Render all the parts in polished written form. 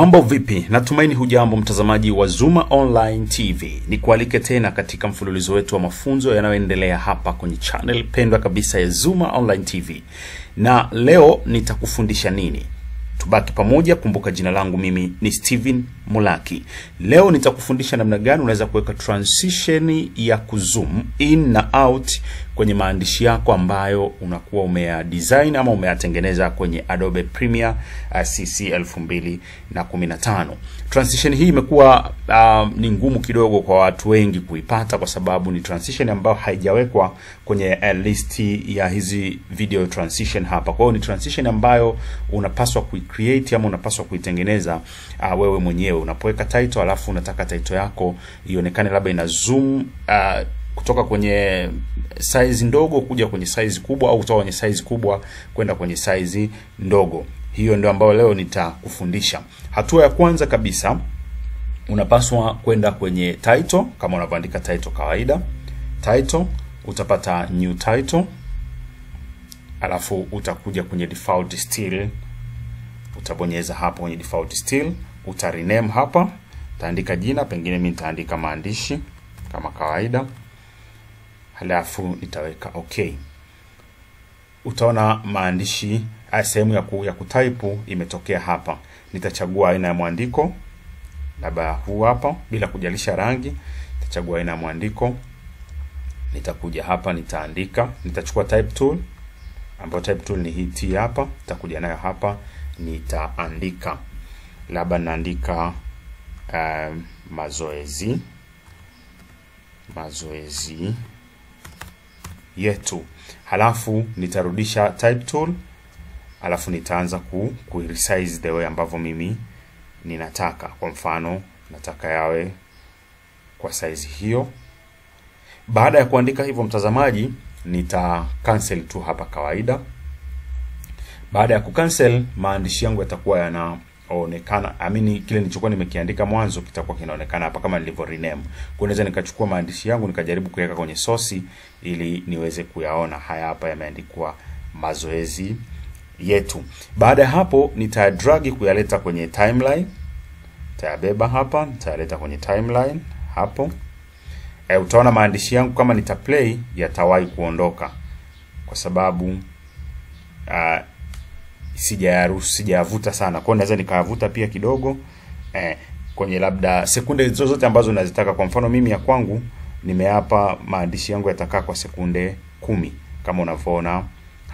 Mambo vipi? Natumaini hujambo mtazamaji wa Zuma Online TV. Nikualike tena katika mfululizo wetu wa mafunzo yanayoendelea hapa kwenye channel pendwa kabisa ya Zuma Online TV. Na leo nitakufundisha nini? Tubaki pamoja. Kumbuka jina langu mimi ni Steven Mulaki. Leo nitakufundisha namna gani unaweza kuweka transition ya kuzoom in na out kwenye maandishi yako ambayo unakuwa umea design ama umeyatengeneza kwenye Adobe Premiere CC 2015. Transition hii imekuwa ni ngumu kidogo kwa watu wengi kuipata kwa sababu ni transition ambayo haijawekwa kwenye listi ya hizi video transition hapa. Kwa hiyo ni transition ambayo unapaswa kuicreate ama unapaswa kuitengeneza wewe mwenyewe. Unapoweka title alafu unataka title yako ionekane labda ina zoom kutoka kwenye size ndogo kuja kwenye size kubwa au kutoka kwenye size kubwa kwenda kwenye size ndogo. Hiyo ndio ambayo leo nitakufundisha. Hatua ya kwanza kabisa, unapaswa kwenda kwenye title kama unavyoandika title kawaida. Title, utapata new title. Alafu utakuja kwenye default style. Utabonyeza hapo kwenye default style, utarename hapa. Utaandika jina, pengine mimi nitaandika maandishi kama kawaida. Halafu nitaweka okay. Utaona maandishi sehemu ya kutype imetokea hapa. Nitachagua aina ya mwandiko, labda huu hapa bila kujalisha rangi. Nitachagua aina ya mwandiko. Nitakuja hapa nitaandika, nitachukua type tool ambayo type tool ni hii hapa. Nitakuja nayo hapa nitaandika. Labda naandika mazoezi yetu. Halafu nitarudisha type tool. Halafu nitaanza resize the way ambavyo mimi ninataka. Kwa mfano nataka yawe kwa size hiyo. Baada ya kuandika hivyo mtazamaji, nita cancel tu hapa kawaida. Baada ya kucancel, maandishi yangu yatakuwa yanaonekana, kile nilichokuwa nimekiandika mwanzo kitakuwa kinaonekana hapa kama nilivyo rename. Kwa naweza nikachukua maandishi yangu nikajaribu kuweka kwenye source ili niweze kuyaona. Haya hapa yameandikwa mazoezi yetu. Baada ya hapo nita drag kuyaleta kwenye timeline. Nitayabeba hapa, nitayaleta kwenye timeline hapo. Utaona maandishi yangu kama nita play yatawahi kuondoka kwa sababu sijayavuta sana. Kwa hiyo naweza nikayavuta pia kidogo kwenye labda sekunde zozote ambazo nazitaka. Kwa mfano mimi ya kwangu nimeapa maandishi yangu yatakaa kwa sekunde 10 kama unavyoona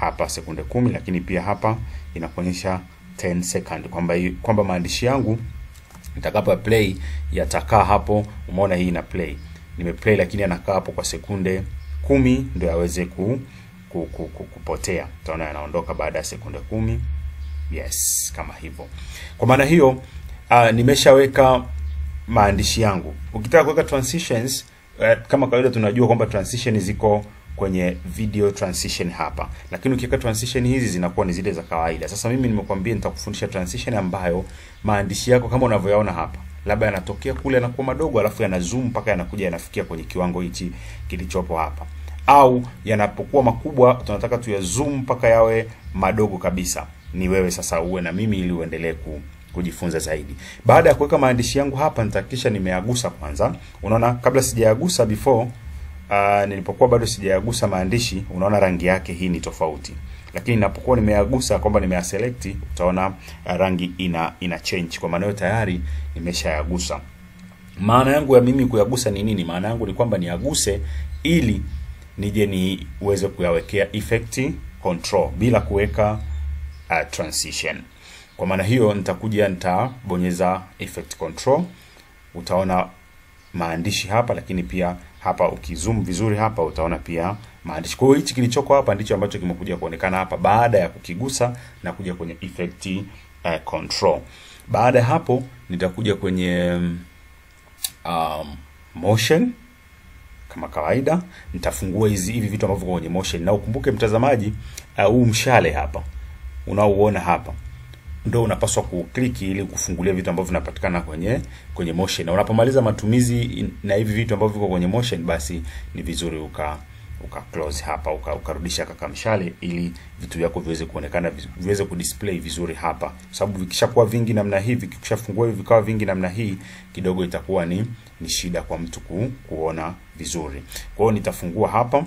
hapa sekunde 10, lakini pia hapa inakuonyesha 10 second kwamba maandishi yangu nitakapo play yatakaa hapo. Umeona hii ina play. Nimeplay lakini anakaa hapo kwa sekunde 10 ndio yaweze kupotea. Utaona yanaondoka baada ya sekunde 10. Yes, kama hivyo. Kwa maana hiyo nimeshaweka maandishi yangu. Ukitaka kuweka transitions kama kawaida tunajua kwamba transition ziko kwenye video transition hapa. Lakini ukiweka transition hizi zinakuwa ni zile za kawaida. Sasa mimi nimekuambia nitakufundisha transition ambayo maandishi yako kama unavyoyaona hapa, labda yanatokea kule yanakuwa madogo alafu yana zoom mpaka yanakuja yanafikia kwenye kiwango hichi kilichopo hapa. Au yanapokuwa makubwa tunataka tu ya zoom mpaka yawe madogo kabisa. Ni wewe sasa uwe na mimi ili uendelee kujifunza zaidi. Baada ya kuweka maandishi yangu hapa nitahakikisha nimeyagusa kwanza. Unaona kabla sijayagusa before nilipokuwa bado sijayagusa maandishi, unaona rangi yake hii ni tofauti. Lakini ninapokuwa nimeyagusa kwamba nimeyaselect, utaona rangi ina change. Kwa maana tayari nimeshayagusa. Maana yangu ya mimi kuyagusa ni nini? Maana yangu ni kwamba niyaguse ili nije niweze kuyawekea effect control bila kuweka transition. Kwa maana hiyo nitabonyeza effect control. Utaona maandishi hapa, lakini pia hapa ukizoom vizuri hapa utaona pia maandishi. Kwa hiyo hichi kilichoko hapa ndicho ambacho kimekuja kuonekana hapa baada ya kukigusa na kuja kwenye effect control. Baada ya hapo nitakuja kwenye motion kama kawaida. Nitafungua hivi vitu ambavyo kwenye motion. Na ukumbuke mtazamaji, huu mshale hapa unaoona hapa ndio unapaswa kukliki ili kufungulia vitu ambavyo vinapatikana kwenye motion. Na unapomaliza matumizi na hivi vitu ambavyo viko kwenye motion, basi ni vizuri close hapa, ukarudisha kaka mshale ili vitu vyako viweze kuonekana, viweze kudisplay vizuri hapa. Sababu vikishakuwa vingi namna hii, vikishafungua hivi vikawa vingi namna hii, kidogo itakuwa ni shida kwa mtu kuona vizuri. Kwa hiyo nitafungua hapa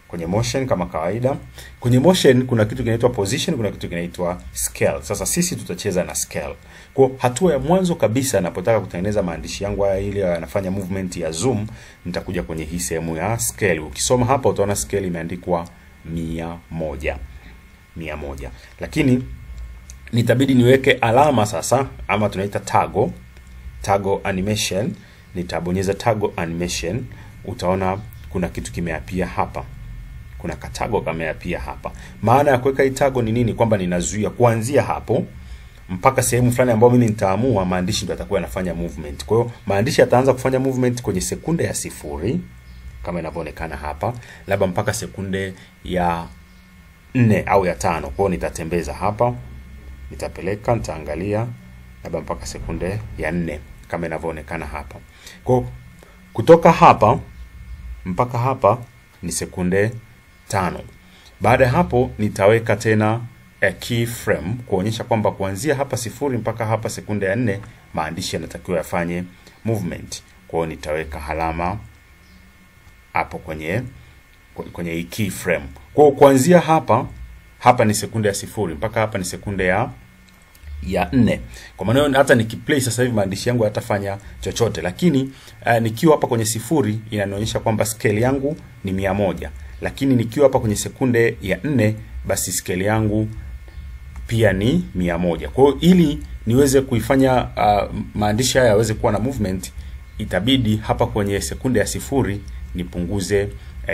kwenye motion kama kawaida. Kwenye motion kuna kitu kinaitwa position, kuna kitu kinaitwa scale. Sasa sisi tutacheza na scale. Kwa hatua ya mwanzo kabisa ninapotaka kutengeneza maandishi yangu haya ili yanafanya movement ya zoom, nitakuja kwenye hii sehemu ya scale. Ukisoma hapa utaona scale imeandikwa 100. Lakini nitabidi niweke alama sasa, ama tunaita toggle animation. Nitabonyeza toggle animation, utaona kuna kitu kimeapia hapa. Kuna katago kameapia hapa. Maana ya kuweka hii toggle ni nini? Kwamba ninazuia kuanzia hapo mpaka sehemu fulani ambayo mimi nitaamua maandishi ndio yatakuwa yanafanya movement. Kwa hiyo maandishi yataanza kufanya movement kwenye sekunde ya 0 kama inavyoonekana hapa, labda mpaka sekunde ya 4 au ya 5. Kwa hiyo nitatembeza hapa, nitapeleka, nitaangalia labda mpaka sekunde ya 4 kama inavyoonekana hapa. Kwa hiyo kutoka hapa mpaka hapa ni sekunde 5. Baada ya hapo nitaweka tena a keyframe kuonyesha kwamba kuanzia hapa 0 mpaka hapa sekunde ya 4 maandishi yanatakiwa yafanye movement. Kwa hiyo nitaweka alama hapo kwenye hii keyframe. Kwa hiyo kuanzia hapa ni sekunde ya 0 mpaka hapa ni sekunde ya 4. Kwa maana hata nikiplay sasa hivi maandishi yangu yatafanya chochote, lakini nikiwa hapa kwenye 0 inanionyesha kwamba scale yangu ni 100. Lakini nikiwa hapa kwenye sekunde ya 4 basi scale yangu pia ni 100. Kwa hiyo ili niweze kuifanya maandishi haya yaweze kuwa na movement, itabidi hapa kwenye sekunde ya 0 nipunguze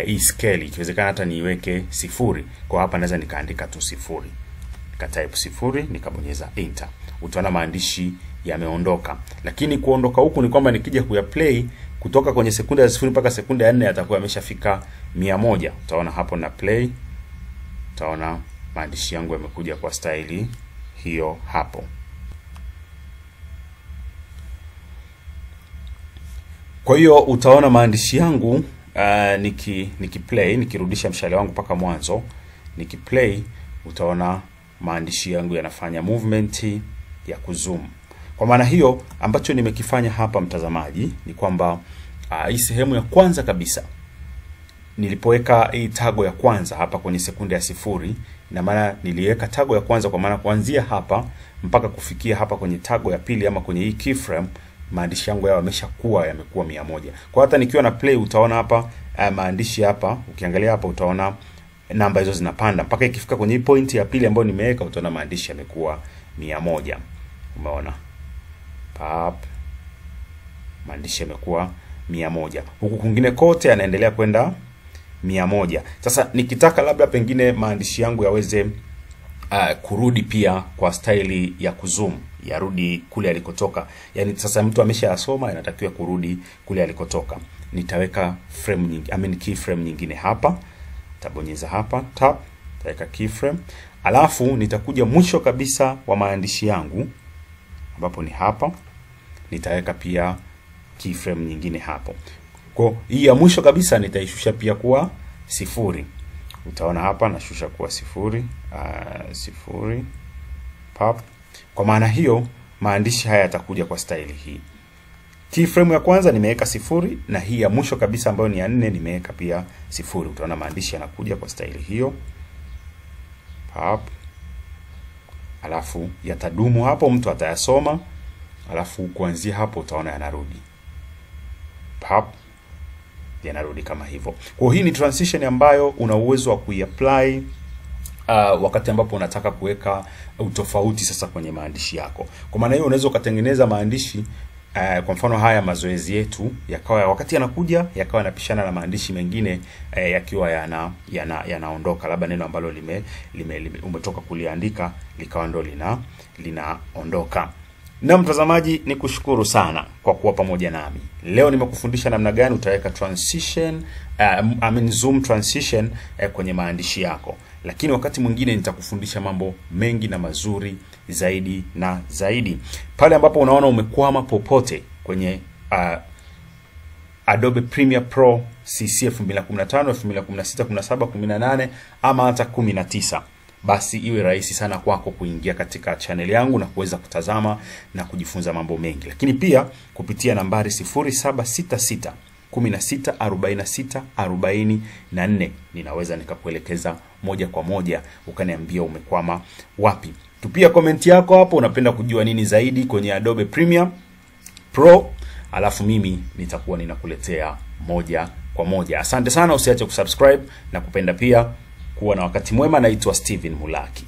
hii scale. Ikiwezekana hata niweke 0. Kwa hapa naweza nikaandika tu 0. Nikatype 0, nikabonyeza enter. Utaona maandishi yameondoka. Lakini kuondoka huku ni kwamba nikija kuyaplay kutoka kwenye sekunde ya 0 mpaka sekunde ya 4 yatakuwa yameshafika 100. Utaona hapo na play, utaona maandishi yangu yamekuja kwa staili hiyo hapo. Kwa hiyo utaona maandishi yangu nikiplay, nikirudisha mshale wangu mpaka mwanzo, nikiplay utaona maandishi yangu yanafanya movement ya kuzoom. Kwa maana hiyo ambacho nimekifanya hapa mtazamaji ni kwamba hii sehemu ya kwanza kabisa nilipoweka hii tago ya kwanza hapa kwenye sekunde ya 0, na maana niliweka tago ya kwanza kwa maana kuanzia hapa mpaka kufikia hapa kwenye tago ya pili ama kwenye hii keyframe maandishi yangu yao yamekuwa 100. Kwa hata nikiwa na play utaona hapa maandishi hapa, ukiangalia hapa utaona namba hizo zinapanda mpaka ikifika kwenye point ya pili ambayo nimeweka utaona maandishi yamekuwa 100. Umeona? Pap. Maandishi yamekuwa 100. Huku kwingine kote yanaendelea kwenda 100. Sasa nikitaka labda pengine maandishi yangu yaweze kurudi pia kwa staili ya kuzoom, yarudi kule alikotoka. Yaani sasa mtu ameshayasoma anatakiwa kurudi kule alikotoka. Nitaweka frame nyingine, keyframe nyingine hapa. Tabonyeza hapa, tap, nitaweka keyframe. Alafu nitakuja mwisho kabisa wa maandishi yangu ambapo ni hapa. Nitaweka pia keyframe nyingine hapo. Kwa hii ya mwisho kabisa nitaishusha pia kuwa 0. Utaona hapa nashusha kuwa 0, 0. Pap. Kwa maana hiyo maandishi haya yatakuja kwa staili hii. Keyframe ya kwanza nimeweka 0 na hii ya mwisho kabisa ambayo ni ya 4 nimeweka pia 0. Utaona maandishi yanakuja kwa staili hiyo. Pap. Alafu yatadumu hapo, mtu atayasoma. Alafu kuanzia hapo utaona yanarudi. Pap. Yanarudi kama hivyo. Kwa hii ni transition ambayo una uwezo wa kuiapply wakati ambapo unataka kuweka utofauti sasa kwenye maandishi yako. Kwa maana hiyo unaweza ukatengeneza maandishi kwa mfano haya mazoezi yetu yakawa wakati yanakuja yakawa yanapishana na maandishi mengine yakiwa yanaondoka, labda neno ambalo umetoka kuliandika likawa ndo linaondoka. Na mtazamaji, nikushukuru sana kwa kuwa pamoja nami. Leo nimekufundisha namna gani utaweka transition, zoom transition kwenye maandishi yako. Lakini wakati mwingine nitakufundisha mambo mengi na mazuri zaidi na zaidi. Pale ambapo unaona umekwama popote kwenye Adobe Premiere Pro CC 2015, 2016, 17, 18 ama hata 19, basi iwe rahisi sana kwako kuingia katika channel yangu na kuweza kutazama na kujifunza mambo mengi. Lakini pia kupitia nambari 0766 164644 ninaweza nikakuelekeza moja kwa moja ukaniambia umekwama wapi. Tupia comment yako hapo, unapenda kujua nini zaidi kwenye Adobe Premiere Pro, alafu mimi nitakuwa ninakuletea moja kwa moja. Asante sana, usiache kusubscribe na kupenda pia. Kuwa na wakati mwema. Naitwa Steven Mulaki.